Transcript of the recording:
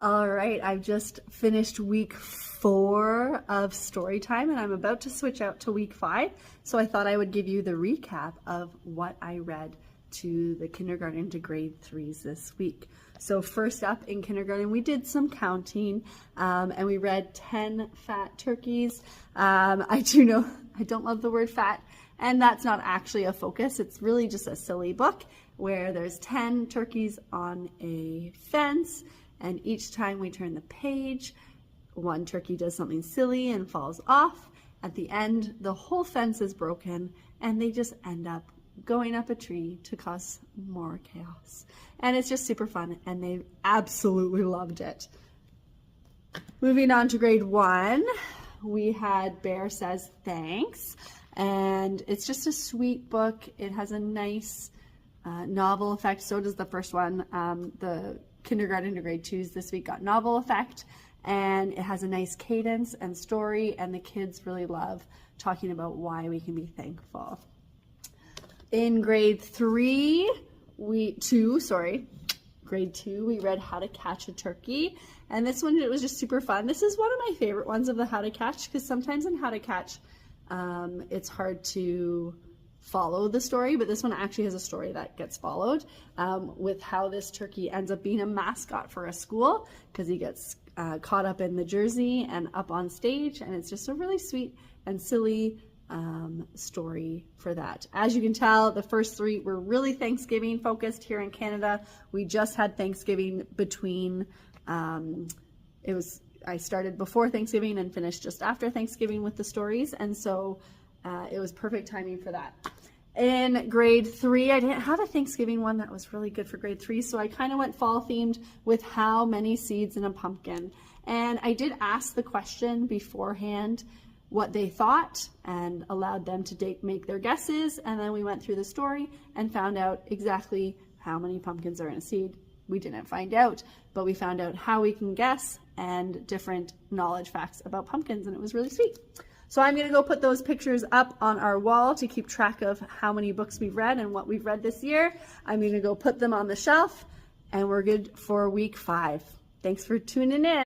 All right, I've just finished week 4 of story time and I'm about to switch out to week 5. So I thought I would give you the recap of what I read to the kindergarten to grade 3s this week. So first up in kindergarten, we did some counting and we read 10 fat turkeys. I do know I don't love the word fat, and that's not actually a focus. It's really just a silly book where there's 10 turkeys on a fence. And each time we turn the page, one turkey does something silly and falls off. At the end, the whole fence is broken and they just end up going up a tree to cause more chaos. And it's just super fun and they absolutely loved it. Moving on to grade 1, we had Bear Says Thanks. And it's just a sweet book. It has a nice novel effect. So does the first one. The kindergarten to grade 2s this week got novel effect, and it has a nice cadence and story, and the kids really love talking about why we can be thankful. In grade 2, we read How to Catch a Turkey, and this one, it was just super fun. This is one of my favorite ones of the How to Catch, because sometimes in How to Catch it's hard to follow the story, but this one actually has a story that gets followed with how this turkey ends up being a mascot for a school because he gets caught up in the jersey and up on stage, and it's just a really sweet and silly story for that. As you can tell, the first 3 were really Thanksgiving focused here in Canada. We just had Thanksgiving between, I started before Thanksgiving and finished just after Thanksgiving with the stories, and so it was perfect timing for that. In grade 3, I didn't have a Thanksgiving one that was really good for grade 3, so I kind of went fall themed with how many seeds in a pumpkin. And I did ask the question beforehand what they thought and allowed them to make their guesses, and then we went through the story and found out exactly how many pumpkins are in a seed. We didn't find out, but we found out how we can guess and different knowledge facts about pumpkins, and it was really sweet. So I'm going to go put those pictures up on our wall to keep track of how many books we've read and what we've read this year. I'm going to go put them on the shelf, and we're good for week 5. Thanks for tuning in.